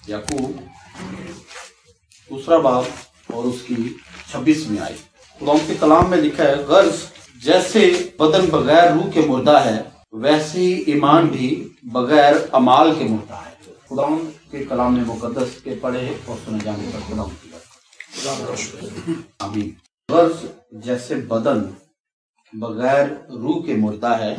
याकूब दूसरा बाब और उसकी 26वीं आयत। खुदा के कलाम में लिखा है, गर्ज जैसे बदन बगैर रूह के मुर्दा है, वैसे ही ईमान भी बगैर अमाल के मुर्दा है। खुदा के कलाम में मुकद्दस के पढ़े और सुने जाने पर खुदा की बात। आमीन। गर्ज जैसे बदन बगैर रूह के मुर्दा है,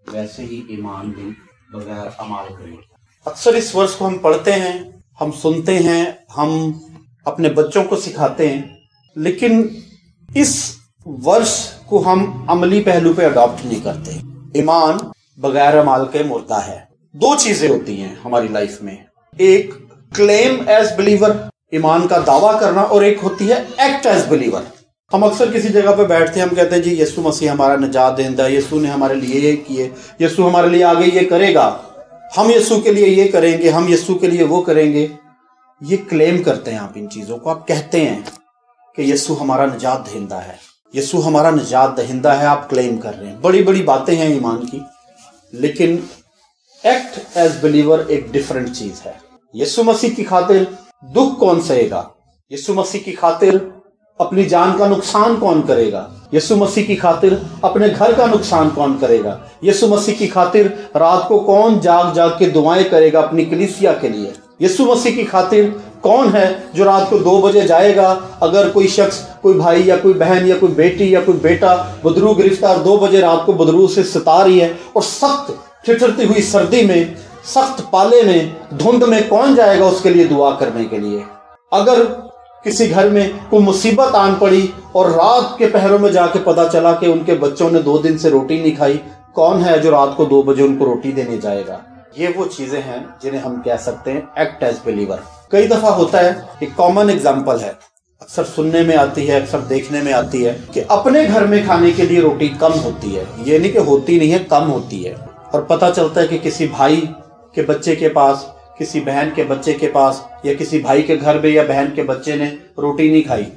वैसे ही ईमान भी बगैर अमाल के मुर्दा। अक्सर इस वर्ष को हम पढ़ते हैं, हम सुनते हैं, हम अपने बच्चों को सिखाते हैं, लेकिन इस वर्ष को हम अमली पहलू पे अडॉप्ट नहीं करते। ईमान बगैर अमाल के मुर्दा है। दो चीजें होती हैं हमारी लाइफ में, एक क्लेम एज बिलीवर, ईमान का दावा करना, और एक होती है एक्ट एज बिलीवर। हम अक्सर किसी जगह पे बैठते हैं, हम कहते हैं जी यीशु मसीह हमारा निजात देंदा है, यीशु ने हमारे लिए ये किए, यीशु हमारे लिए आगे ये करेगा, हम यीशु के लिए ये करेंगे, हम यीशु के लिए वो करेंगे। ये क्लेम करते हैं आप इन चीजों को, आप कहते हैं कि यीशु हमारा निजात देंदा है, यीशु हमारा निजात दहिंदा है, आप क्लेम कर रहे हैं। बड़ी बड़ी बातें हैं ईमान की, लेकिन एक्ट एज बिलीवर एक डिफरेंट चीज है। यीशु मसीह की खातिर दुख कौन सहेगा? यीशु मसीह की खातिर अपनी जान का नुकसान कौन करेगा? यीशु मसीह की खातिर अपने घर का नुकसान कौन करेगा? यीशु मसीह की खातिर रात को कौन जाग जाग के दुआएं करेगा अपनी कलीसिया के लिए? यीशु मसीह की खातिर कौन है जो रात को 2 बजे जाएगा अगर कोई शख्स, कोई भाई या कोई बहन या कोई बेटी या कोई बेटा बदरू गिरफ्तार 2 बजे रात को बदरू से सता रही है, और सख्त ठिठुरती हुई सर्दी में, सख्त पाले में, धुंध में कौन जाएगा उसके लिए दुआ करने के लिए? अगर किसी घर में कोई मुसीबत आन पड़ी और रात के पहरों में जाके पता चला कि उनके बच्चों ने 2 दिन से रोटी नहीं खाई, कौन है जो रात को 2 बजे उनको रोटी देने जाएगा? ये वो चीजें हैं जिन्हें हम कह सकते हैं एक्ट एज बिलीवर। कई दफा होता है, एक कॉमन एग्जांपल है, अक्सर सुनने में आती है, अक्सर देखने में आती है कि अपने घर में खाने के लिए रोटी कम होती है। ये नहीं कि होती नहीं है, कम होती है। और पता चलता है कि किसी भाई के बच्चे के पास, किसी बहन के बच्चे के पास, या किसी भाई के घर में या बहन के बच्चे ने रोटी नहीं खाई,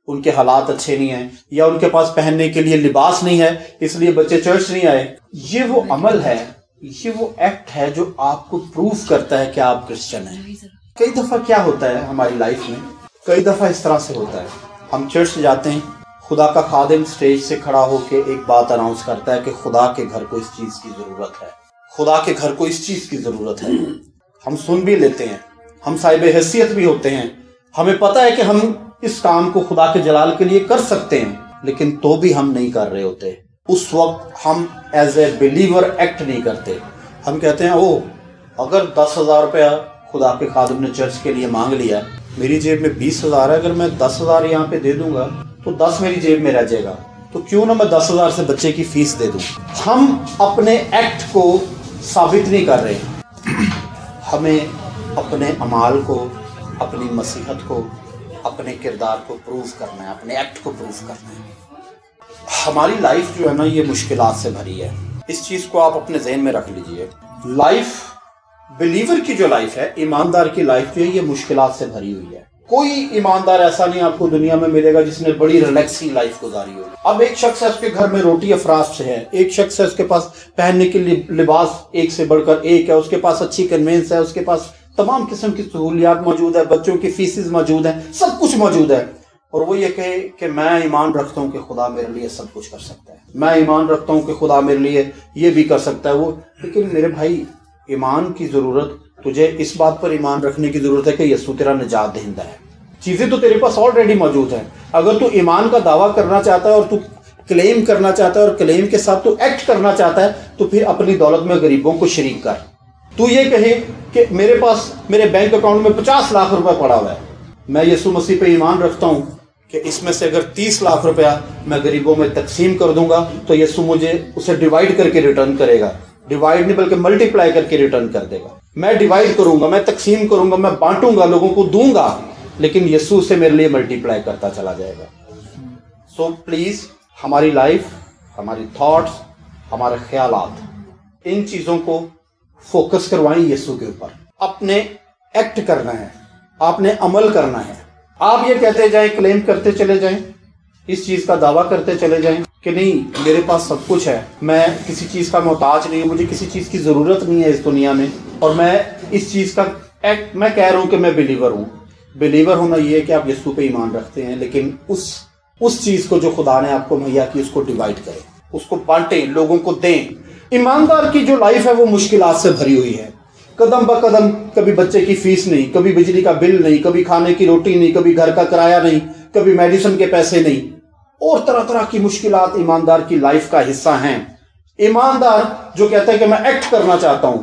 उनके हालात अच्छे नहीं हैं, या उनके पास पहनने के लिए लिबास नहीं है, इसलिए बच्चे चर्च नहीं आए। ये वो अमल है, ये वो एक्ट है जो आपको प्रूफ करता है कि आप क्रिश्चियन हैं। कई दफा क्या होता है हमारी लाइफ में, कई दफा इस तरह से होता है, हम चर्च जाते हैं, खुदा का खादिम स्टेज से खड़ा होकर एक बात अनाउंस करता है कि खुदा के घर को इस चीज की जरूरत है, खुदा के घर को इस चीज की जरूरत है। हम सुन भी लेते हैं, हम साहिब हैसियत भी होते हैं, हमें पता है कि हम इस काम को खुदा के जलाल के लिए कर सकते हैं, लेकिन तो भी हम नहीं कर रहे होते। उस वक्त हम एज ए बिलीवर एक्ट नहीं करते। हम कहते हैं ओ, अगर 10,000 रुपया खुदा के खादिम ने चर्च के लिए मांग लिया, मेरी जेब में 20,000 है, अगर मैं 10,000 यहाँ पे दे दूंगा तो 10 मेरी जेब में रह जाएगा, तो क्यों ना मैं 10,000 से बच्चे की फीस दे दूं। हम अपने एक्ट को साबित नहीं कर रहे, हमें अपने अमाल को, अपनी मसीहत को, अपने किरदार को प्रूव करना है, अपने एक्ट को प्रूव करना है। हमारी लाइफ जो है ना, ये मुश्किलात से भरी है। इस चीज को आप अपने ज़हन में रख लीजिए। लाइफ, बिलीवर की जो लाइफ है, ईमानदार की लाइफ जो है, ये मुश्किलात से भरी हुई है। कोई ईमानदार ऐसा नहीं आपको दुनिया में मिलेगा जिसने बड़ी रिलैक्सिंग लाइफ गुजारी हो। अब एक शख्स है, उसके घर में रोटी अफराज से है, एक शख्स है उसके पास पहनने के लिए लिबास एक से बढ़कर एक है, उसके पास अच्छी कन्वेंस है, उसके पास तमाम किस्म की सहूलियात मौजूद है, बच्चों की फीसिस मौजूद हैं, सब कुछ मौजूद है, और वो ये कहे कि मैं ईमान रखता हूँ कि खुदा मेरे लिए सब कुछ कर सकता है, मैं ईमान रखता हूँ कि खुदा मेरे लिए ये भी कर सकता है वो। लेकिन मेरे भाई, ईमान की जरूरत, तुझे इस बात पर ईमान रखने की जरूरत है कि यीशु तेरा निजात दहिंदा है। चीजें तो तेरे पास ऑलरेडी मौजूद हैं। अगर तू ईमान का दावा करना चाहता है और तू क्लेम करना चाहता है और क्लेम के साथ तू एक्ट करना चाहता है, तो फिर अपनी दौलत में गरीबों को शरीक कर। तू ये कहे कि मेरे पास, मेरे बैंक अकाउंट में 50 लाख रुपए पड़ा हुआ है, मैं यीशु मसीह पे ईमान रखता हूँ कि इसमें से अगर 30 लाख रुपया मैं गरीबों में तकसीम कर दूंगा तो यीशु मुझे उसे डिवाइड करके रिटर्न करेगा। डिवाइड नहीं बल्कि मल्टीप्लाई करके रिटर्न कर देगा। मैं डिवाइड करूंगा, मैं तकसीम करूंगा, मैं बांटूंगा, लोगों को दूंगा, लेकिन यीशु से मेरे लिए मल्टीप्लाई करता चला जाएगा। सो प्लीज, हमारी लाइफ, हमारी थॉट्स, हमारे ख्यालात, इन चीजों को फोकस करवाएं यीशु के ऊपर। अपने एक्ट करना है, आपने अमल करना है। आप ये कहते जाएं, क्लेम करते चले जाएं, इस चीज का दावा करते चले जाएं कि नहीं मेरे पास सब कुछ है, मैं किसी चीज का मोहताज नहीं हूं, मुझे किसी चीज की जरूरत नहीं है इस दुनिया में, और मैं इस चीज का मैं कह रहा हूं कि मैं बिलीवर हूं। बिलीवर होना ये है कि आप यीशु पे ईमान रखते हैं, लेकिन उस चीज को जो खुदा ने आपको मुहैया की उसको डिवाइड करें, उसको बांटें, लोगों को दें। ईमानदार की जो लाइफ है वो मुश्किलात से भरी हुई है। कदम ब कदम कभी बच्चे की फीस नहीं, कभी बिजली का बिल नहीं, कभी खाने की रोटी नहीं, कभी घर का किराया नहीं, कभी मेडिसिन के पैसे नहीं, और तरह तरह की मुश्किलात ईमानदार की लाइफ का हिस्सा हैं। ईमानदार जो कहता है कि मैं एक्ट करना चाहता हूं,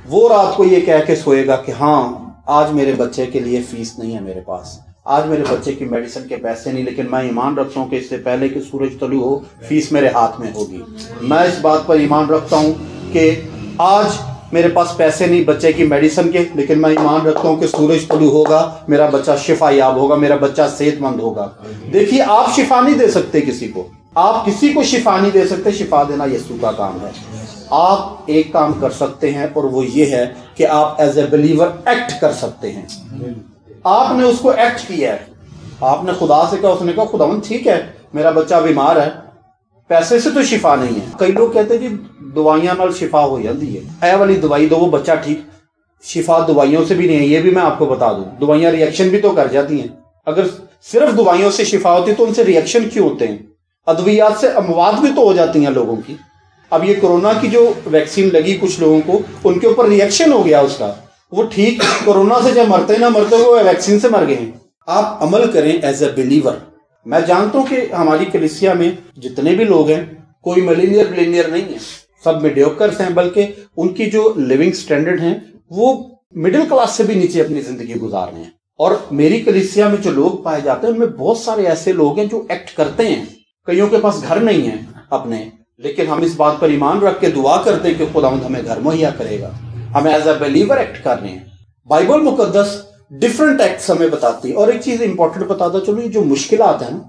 वो रात को ये कह के सोएगा कि हाँ आज मेरे बच्चे के लिए फीस नहीं है मेरे पास, आज मेरे बच्चे की मेडिसिन के पैसे नहीं, लेकिन मैं ईमान रखता हूं कि इससे पहले कि सूरज तलू हो फीस मेरे हाथ में होगी। मैं इस बात पर ईमान रखता हूं कि आज मेरे पास पैसे नहीं बच्चे की मेडिसिन के, लेकिन मैं ईमान रखता हूं कि सूरज तलू होगा, मेरा बच्चा शिफा याब होगा, मेरा बच्चा सेहतमंद होगा। देखिए, आप शिफा नहीं दे सकते किसी को, आप किसी को शिफा नहीं दे सकते, शिफा देना यीशु का काम है। आप एक काम कर सकते हैं और वो ये है कि आप एज ए बिलीवर एक्ट कर सकते हैं। आपने उसको एक्ट किया है, आपने खुदा से कहा, उसने कहा खुदावंद ठीक है मेरा बच्चा बीमार है, पैसे से तो शिफा नहीं है। कई लोग कहते हैं जी दवाइयां नाल शिफा हो जाती है, ऐ वाली दवाई दो वो बच्चा ठीक। शिफा दवाइयों से भी नहीं है, ये भी मैं आपको बता दूं। दवाइयां रिएक्शन भी तो कर जाती हैं। अगर सिर्फ दवाइयों से शिफा होती तो उनसे रिएक्शन क्यों होते हैं? अद्वियात से अमवात भी तो हो जाती हैं लोगों की। अब ये कोरोना की जो वैक्सीन लगी कुछ लोगों को, उनके ऊपर रिएक्शन हो गया उसका, वो ठीक कोरोना से जब मरते ना मरते वो वैक्सीन से मर गए हैं। आप अमल करें एज ए बिलीवर। मैं जानता हूं कि हमारी कलीसिया में जितने भी लोग हैं कोई मिलीनियर बिलीनियर नहीं है, सब मीडियोकर्स हैं, बल्कि उनकी जो लिविंग स्टैंडर्ड हैं वो मिडिल क्लास से भी नीचे अपनी जिंदगी गुजार रहे हैं। और मेरी कलीसिया में जो लोग पाए जाते हैं उनमें बहुत सारे ऐसे लोग हैं जो एक्ट करते हैं। कईयों के पास घर नहीं है अपने, लेकिन हम इस बात पर ईमान रख के दुआ करते हैं कि खुदावंद हमें घर मुहैया करेगा। हमें एज अ बिलीवर एक्ट करने हैं। बाइबल मुकद्दस डिफरेंट एक्ट्स हमें बताती है। और एक चीज इंपॉर्टेंट बताता चलो, ये जो मुश्किलात है ना,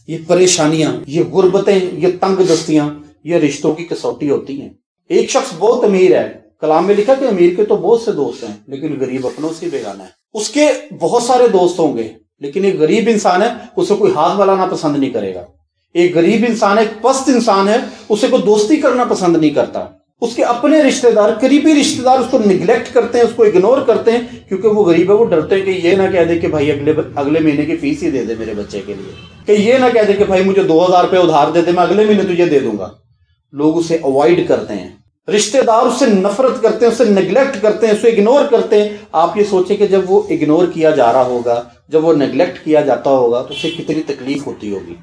ये परेशानियां, ये गुर्बतें, ये तंग दस्तियां, ये रिश्तों की कसौटी होती हैं। एक शख्स बहुत अमीर है, कलाम में लिखा कि अमीर के तो बहुत से दोस्त हैं लेकिन गरीब अपनों से बेगाना है। उसके बहुत सारे दोस्त होंगे लेकिन एक गरीब इंसान है, उसे कोई हाथ मिलाना पसंद नहीं करेगा। एक गरीब इंसान है, एक पस्त इंसान है, उसे कोई दोस्ती करना पसंद नहीं करता। उसके अपने रिश्तेदार, करीबी रिश्तेदार उसको निगलेक्ट करते हैं, उसको इग्नोर करते हैं, क्योंकि वो गरीब है। वो डरते हैं कि ये ना कह दे कि भाई अगले महीने की फीस ही दे दे मेरे बच्चे के लिए, कि ये ना कह दे कि भाई मुझे 2000 रुपये उधार दे दे, मैं अगले महीने तुझे दे दूंगा। लोग उसे अवॉइड करते हैं, रिश्तेदार उससे नफरत करते हैं, उससे निगलेक्ट करते हैं, उसे इग्नोर करते हैं। आप ये सोचें कि जब वो इग्नोर किया जा रहा होगा, जब वो निगलेक्ट किया जाता होगा तो उसे कितनी तकलीफ होती होगी।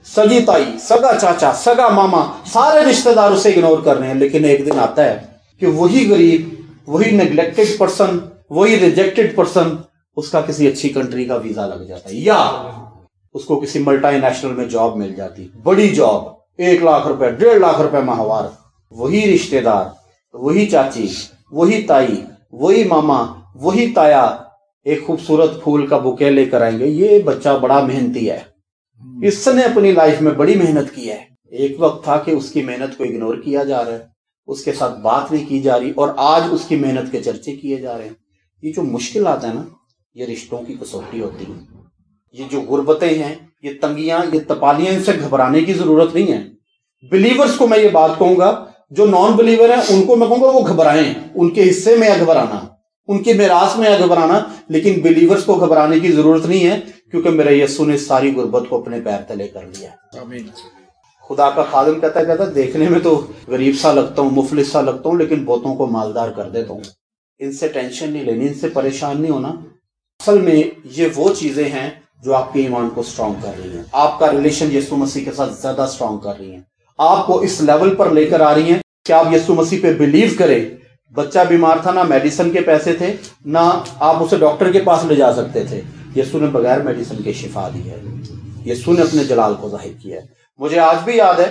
सगी ताई, सगा चाचा, सगा मामा, सारे रिश्तेदार उसे इग्नोर कर रहे हैं, लेकिन एक दिन आता है कि वही गरीब, वही नेग्लेक्टेड पर्सन, वही रिजेक्टेड पर्सन, उसका किसी अच्छी कंट्री का वीजा लग जाता है, या उसको किसी मल्टीनेशनल में जॉब मिल जाती, बड़ी जॉब, 1 लाख रुपए, 1.5 लाख रुपए माहवार। वही रिश्तेदार, वही चाची, वही ताई, वही मामा, वही ताया एक खूबसूरत फूल का बुके लेकर आएंगे, ये बच्चा बड़ा मेहनती है, इसने अपनी लाइफ में बड़ी मेहनत की है। एक वक्त था कि उसकी मेहनत को इग्नोर किया जा रहा है, उसके साथ बात नहीं की जा रही, और आज उसकी मेहनत के चर्चे किए जा रहे हैं। ये जो मुश्किल आता है ना, ये रिश्तों की कसौटी होती है। ये जो गुर्बतें हैं, ये तंगियां, ये तपालियां, इनसे घबराने की जरूरत नहीं है। बिलीवर्स को मैं ये बात कहूंगा, जो नॉन बिलीवर हैं उनको मैं कहूंगा वो घबराएं, उनके हिस्से में है घबराना, उनकी मिरास में है घबराना, लेकिन बिलीवर्स को घबराने की जरूरत नहीं है, क्योंकि मेरे यीशु ने सारी गुर्बत को अपने पैर तले कर लिया। आमीन। खुदा का खादिम कहता देखने में तो गरीब सा लगता हूँ, मुफलिस सा लगता हूँ, लेकिन बहुतों को मालदार कर देता हूँ। इनसे टेंशन नहीं लेनी, इनसे परेशान नहीं होना। असल में ये वो चीजें हैं जो आपके ईमान को स्ट्रांग कर रही हैं, आपका रिलेशन यीशु मसीह के साथ ज्यादा स्ट्रांग कर रही हैं, आपको इस लेवल पर लेकर आ रही हैं कि आप यीशु मसीह पे बिलीव करें। बच्चा बीमार था, ना मेडिसिन के पैसे थे, ना आप उसे डॉक्टर के पास ले जा सकते थे, यीशु ने बगैर मेडिसिन के शिफा दी है। यीशु ने अपने जलाल को जाहिर किया है। मुझे आज भी याद है,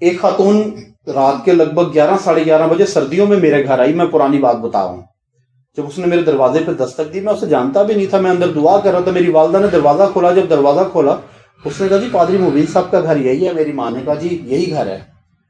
एक खातून रात के लगभग 11 साढ़े 11 बजे सर्दियों में मेरे घर आई। मैं पुरानी बात बता रहा हूँ। जब उसने मेरे दरवाजे पर दस्तक दी, मैं उसे जानता भी नहीं था, मैं अंदर दुआ कर रहा था। मेरी वालदा ने दरवाजा खोला। जब दरवाजा खोला, उसने कहा जी पादरी मुबीन साहब का घर यही है। मेरी माँ ने कहा जी यही घर है।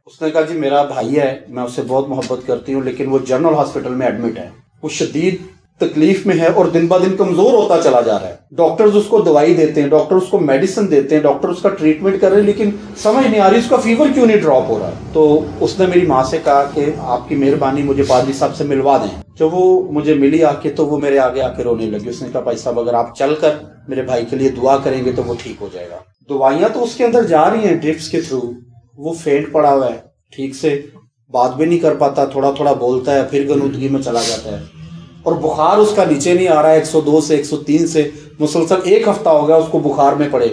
उसने कहा जी मेरा भाई है, मैं उससे बहुत मोहब्बत करती हूँ, लेकिन वो जनरल हॉस्पिटल में एडमिट है, वो शदीद تکلیف میں ہے اور دن بہ دن کمزور ہوتا چلا جا رہا ہے. ڈاکٹرز اس کو دوائی دیتے ہیں, ڈاکٹر اس کو میڈیسن دیتے ہیں, ڈاکٹر اس کا ٹریٹمنٹ کر رہے ہیں, لیکن سمجھ نہیں آ رہی اس کا فیور کیوں نہیں ڈراپ ہو رہا. تو اس نے میری ماں سے کہا کہ آپ کی مہربانی مجھے پادری صاحب سے ملوا دیں. جب وہ مجھے ملی آ کے تو وہ میرے آگے آ کے رونے لگی. اس نے کہا بھائی صاحب اگر آپ چل کر میرے بھائی کے لیے دعا کریں گے تو وہ ٹھیک ہو جائے گا. دوائیاں تو اس کے اندر جا رہی ہیں ڈرپس کے تھرو, وہ فینٹ پڑا ہوا ہے, ٹھیک سے بات بھی نہیں کر پاتا, تھوڑا تھوڑا بولتا ہے پھر گنودگی میں چلا جاتا ہے, اور بخار اس کا نیچے نہیں آ رہا ہے 102 سے 103 سے, مسلسل 1 ہفتہ ہو گیا اس کو بخار میں پڑے.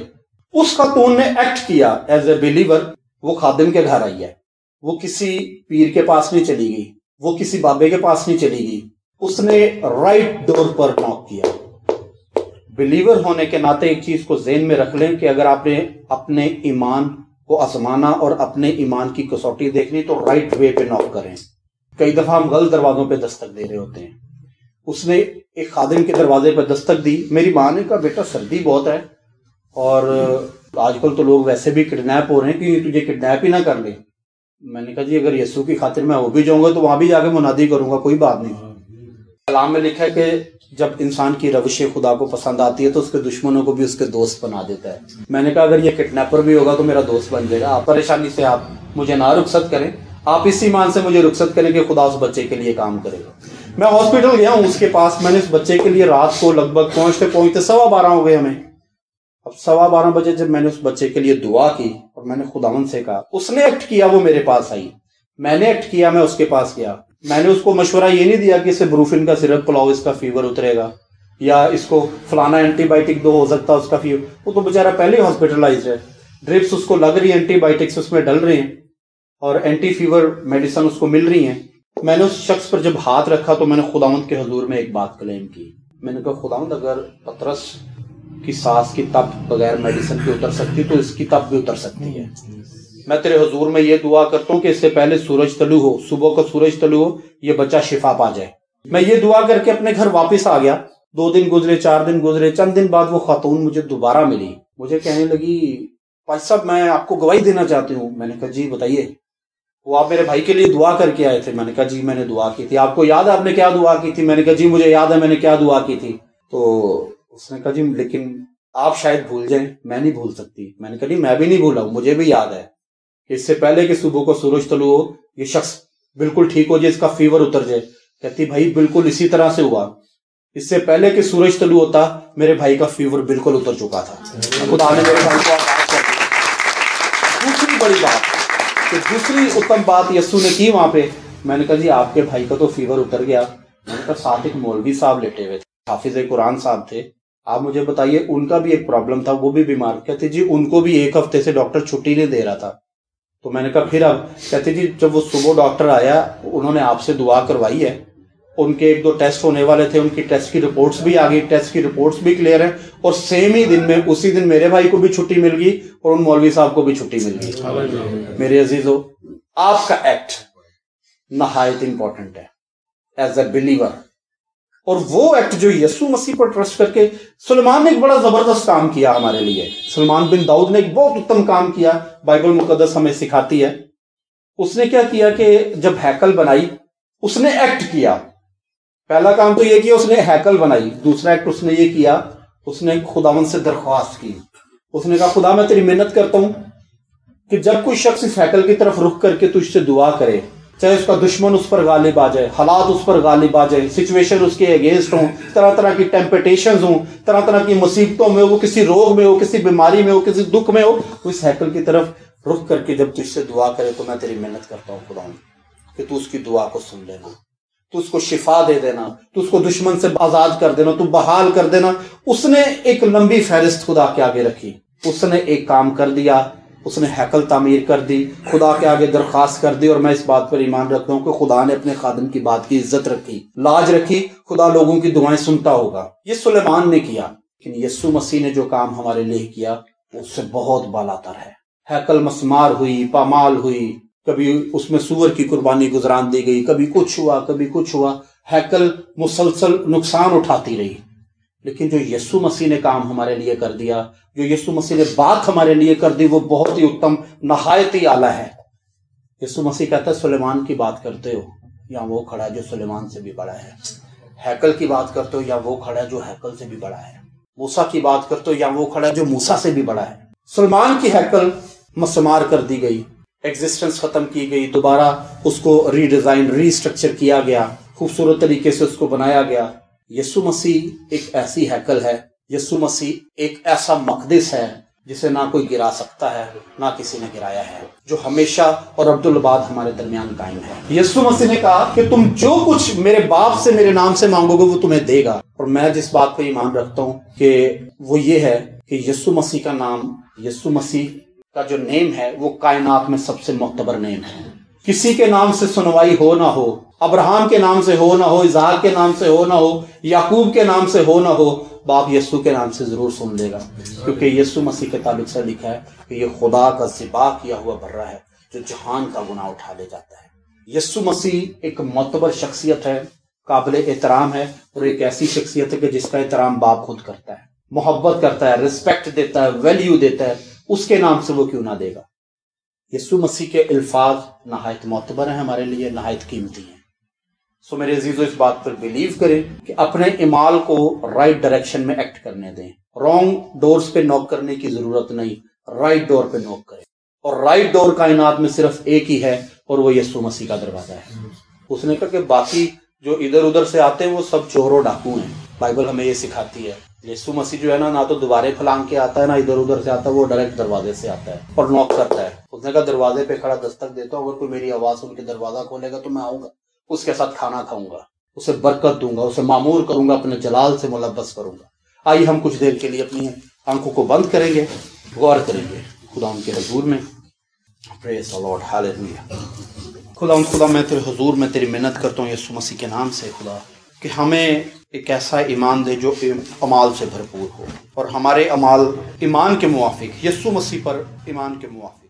اس خاتون نے ایکٹ کیا ایز اے بلیور. وہ خادم کے گھر آئی ہے, وہ کسی پیر کے پاس نہیں چلی گئی, وہ کسی بابے کے پاس نہیں چلی گئی, اس نے رائٹ ڈور پر ناک کیا. بلیور ہونے کے ناطے ایک چیز کو ذہن میں رکھ لیں کہ اگر آپ نے اپنے ایمان کو آزمانا اور اپنے ایمان کی کسوٹی دیکھنی تو رائٹ وے پہ ناک کریں. کئی دفعہ ہم غلط دروازوں پہ دستک دے رہے ہوتے ہیں. اس نے ایک خادم کے دروازے پہ دستک دی. میری ماں نے کہا بیٹا سردی بہت ہے اور آج کل تو لوگ ویسے بھی کڈنیپ ہو رہے ہیں کہ تجھے کڈنیپ ہی نہ کر لے. میں نے کہا جی اگر یسوع کی خاطر میں ہو بھی جاؤں گا تو وہاں بھی جا کے منادی کروں گا, کوئی بات نہیں. کلام میں لکھا ہے کہ جب انسان کی روش خدا کو پسند آتی ہے تو اس کے دشمنوں کو بھی اس کے دوست بنا دیتا ہے. میں نے کہا اگر یہ کڈنیپر بھی ہوگا تو میرا دوست بن جائے گا. آپ پریشانی سے آپ مجھے نہ رخصت کریں, آپ اس ایمان سے مجھے رخصت کریں کہ خدا اس بچے کے لیے کام کرے گا. میں ہاسپٹل گیا ہوں اس کے پاس, میں نے اس بچے کے لیے رات کو لگ بھگ پہنچتے 12:15 ہو گئے ہمیں. اب 12:15 بجے جب میں نے اس بچے کے لیے دعا کی اور میں نے خداوند سے کہا, اس نے ایکٹ کیا, وہ میرے پاس آئی, میں نے ایکٹ کیا, میں اس کے پاس گیا. میں نے اس کو مشورہ یہ نہیں دیا کہ اسے بروفن کا سرپ پلاؤ اس کا فیور اترے گا, یا اس کو فلانا اینٹی بائیوٹک دو ہو سکتا اس کا فیور. وہ تو بیچارہ پہلے ہاسپٹلائزڈ ہے, ڈرپس اس کو لگ رہی ہیں, اینٹی بائیوٹکس اس میں ڈل رہے ہیں اور اینٹی فیور میڈیسن اس کو مل رہی ہیں. میں نے اس شخص پر جب ہاتھ رکھا تو میں نے خداوند کے حضور میں ایک بات کلیم کی. میں نے کہا خداوند اگر پطرس کی سانس کی تپ بغیر میڈیسن کی اتر سکتی تو اس کی تپ بھی اتر سکتی ہے. میں تیرے حضور میں یہ دعا کرتا ہوں کہ اس سے پہلے سورج طلوع ہو, صبح کا سورج طلوع ہو, یہ بچہ شفا پا جائے. میں یہ دعا کر کے اپنے گھر واپس آ گیا. 2 دن گزرے, 4 دن گزرے, چند دن بعد وہ خاتون مجھے دوبارہ ملی. مجھے کہنے لگی بھائی صاحب میں آپ کو گواہی دینا چاہتی ہوں. میں نے کہا جی بتائیے. وہ آپ میرے بھائی کے لیے دعا کر کے آئے تھے. میں نے کہا جی میں نے دعا کی تھی. آپ کو یاد ہے آپ نے کیا دعا کی تھی؟ میں نے کہا جی مجھے یاد ہے میں نے کیا دعا کی تھی. تو اس نے کہا جی لیکن آپ شاید بھول جائیں, میں نہیں بھول سکتی. میں نے کہا جی میں بھی نہیں بھولا ہوں, مجھے بھی یاد ہے کہ اس سے پہلے کہ صبح کو سورج طلوع ہو یہ شخص بالکل ٹھیک ہو جائے, اس کا فیور اتر جائے. کہتی بھائی بالکل اسی طرح سے ہوا. اس سے پہلے کہ سورج طلوع ہوتا میرے بھائی کا فیور بالکل اتر چکا تھا. خدا نے میرے بھائی کو آزاد کر دیا. دوسری بڑی بات کہ دوسری اتم بات یسوع نے کی وہاں پہ. میں نے کہا جی آپ کے بھائی کا تو فیور اتر گیا. میں نے کہا ساتھ ایک مولوی صاحب لیٹے ہوئے تھے, حافظ قرآن صاحب تھے, آپ مجھے بتائیے ان کا بھی ایک پرابلم تھا, وہ بھی بیمار. کہتے جی ان کو بھی 1 ہفتے سے ڈاکٹر چھٹی نہیں دے رہا تھا. تو میں نے کہا پھر اب؟ کہتے جی جب وہ صبح ڈاکٹر آیا انہوں نے آپ سے دعا کروائی ہے, ان کے 1-2 ٹیسٹ ہونے والے تھے, ان کی ٹیسٹ کی رپورٹس بھی آ گئی, ٹیسٹ کی رپورٹس بھی کلیئر ہیں, اور سیم ہی دن میں اسی دن میرے بھائی کو بھی چھٹی مل گئی اور ان مولوی صاحب کو بھی چھٹی مل گئی. میرے عزیزو آپ کا ایکٹ نہایت امپورٹنٹ ہے ایز اے بلیور. اور وہ ایکٹ جو یسوع مسیح پر ٹرسٹ کر کے, سلیمان نے ایک بڑا زبردست کام کیا ہمارے لیے. سلیمان بن داؤد نے ایک بہت اتم کام کیا, بائبل مقدس ہمیں سکھاتی ہے. اس نے کیا کیا کہ جب ہیکل بنائی اس نے ایکٹ کیا. پہلا کام تو یہ کیا اس نے ہیکل بنائی. دوسرا ایکٹ اس نے یہ کیا, اس نے خداوند سے درخواست کی. اس نے کہا خدا میں تیری محنت کرتا ہوں کہ جب کوئی شخص اس ہیکل کی طرف رخ کر کے تجھ سے دعا کرے, چاہے اس کا دشمن اس پر غالب آ جائے, حالات اس پر غالب آ جائے, سچویشن اس کے اگینسٹ ہوں, طرح طرح کی ٹیمپٹیشنز ہوں, طرح طرح کی مصیبتوں میں, وہ کسی روگ میں ہو, کسی بیماری میں ہو, کسی دکھ میں ہو, تو اس ہیکل کی طرف رخ کر کے جب تجھ سے دعا کرے تو میں تیری محنت کرتا ہوں خدا کہ تو اس کی دعا کو سن لینا, تو اس کو شفا دے دینا, تو اس کو دشمن سے آزاد کر دینا, تو بحال کر دینا. اس نے ایک لمبی فہرست خدا کے آگے رکھی. اس نے ایک کام کر دیا, اس نے ہیکل تعمیر کر دی, خدا کے آگے درخواست کر دی. اور میں اس بات پر ایمان رکھتا ہوں کہ خدا نے اپنے خادم کی بات کی عزت رکھی, لاج رکھی. خدا لوگوں کی دعائیں سنتا ہوگا. یہ سلیمان نے کیا, لیکن یسوع مسیح نے جو کام ہمارے لیے کیا اس سے بہت بالاتر ہے. ہیکل مسمار ہوئی, پامال ہوئی, کبھی اس میں سور کی قربانی گزران دی گئی, کبھی کچھ ہوا کبھی کچھ ہوا, ہیکل مسلسل نقصان اٹھاتی رہی. لیکن جو یسوع مسیح نے کام ہمارے لیے کر دیا, جو یسوع مسیح نے بات ہمارے لیے کر دی, وہ بہت ہی اتم, نہایت ہی اعلیٰ ہے. یسوع مسیح کہتا ہے سلیمان کی بات کرتے ہو, یا وہ کھڑا جو سلیمان سے بھی بڑا ہے. हैकल की बात करते हो, या वो खड़ा है जो हैकल से भी बड़ा है। मूसा की बात करते हो, या वो खड़ा है जो मूसा से भी बड़ा है। सुलेमान की हैकल मसमार कर दी गई, एग्जिस्टेंस खत्म की गई, दोबारा उसको रीडिजाइन रीस्ट्रक्चर किया गया, खूबसूरत तरीके से उसको बनाया गया। यीशु मसीह एक ऐसी हैकल है, यीशु मसीह एक ऐसा मकदस है जिसे ना कोई गिरा सकता है, ना किसी ने गिराया है, जो हमेशा और अब्दुल बाद हमारे दरमियान कायम है। यीशु मसीह ने कहा कि तुम जो कुछ मेरे बाप से मेरे नाम से मांगोगे वो तुम्हें देगा। और मैं जिस बात पर ईमान रखता हूँ कि वो ये है कि यीशु मसीह का नाम, यीशु मसीह का जो नेम है वो कायनात में सबसे मोतबर नेम है। किसी के नाम से सुनवाई हो ना हो, अब्राहम के नाम से हो ना हो, इसहाक के नाम से हो ना हो, याकूब के नाम से हो ना हो, बाप यीशु के नाम से जरूर सुन लेगा, क्योंकि यीशु मसीह के ताल्लुक से लिखा है कि ये खुदा का ज़िबा किया हुआ बर्रा है जो जहान का गुनाह उठा ले जाता है। यीशु मसीह एक मोतबर शख्सियत है, काबिल एहतराम है, और एक ऐसी शख्सियत है कि जिसका एहतराम बाप खुद करता है, मोहब्बत करता है, रिस्पेक्ट देता है, वैल्यू देता है, उसके नाम से वो क्यों ना देगा। यीशु मसीह के अल्फाज नहायत मोतबर हैं, हमारे लिए नहायत कीमती हैं। सो मेरे अजीजों, इस बात पर बिलीव करें कि अपने इमाल को राइट डायरेक्शन में एक्ट करने दें। रॉन्ग डोर्स पे नॉक करने की जरूरत नहीं, राइट डोर पे नॉक करें। और राइट डोर कायनात में सिर्फ एक ही है, और वो यीशु मसीह का दरवाजा है। उसने कहा कि बाकी जो इधर उधर से आते हैं वो सब चोर और डाकू हैं। बाइबल हमें ये सिखाती है। यीशु मसीह जो है ना तो दीवारें फलांग के आता है, ना इधर उधर से आता है, वो डायरेक्ट दरवाजे से आता है और नॉक करता है। उसने कहा दरवाजे पे खड़ा दस्तक देता हूँ, अगर कोई मेरी आवाज सुन के दरवाजा खोलेगा तो मैं आऊंगा, उसके साथ खाना खाऊंगा, उसे बरकत दूंगा, उसे मामूर करूंगा, अपने जलाल से मुलब्बस करूंगा। आइए हम कुछ देर के लिए अपनी आंखों को बंद करेंगे, गौर करेंगे खुदा उनके हुजूर में। Praise the Lord, hallelujah. खुदा मैं तेरे हुजूर में तेरी मिन्नत करता हूँ यीशु मसीह के नाम से खुदा, कि हमें एक ऐसा ईमान दे जो अमाल से भरपूर हो, और हमारे अमाल ईमान के मुवाफिक, यीशु मसीह पर ईमान के मुवाफिक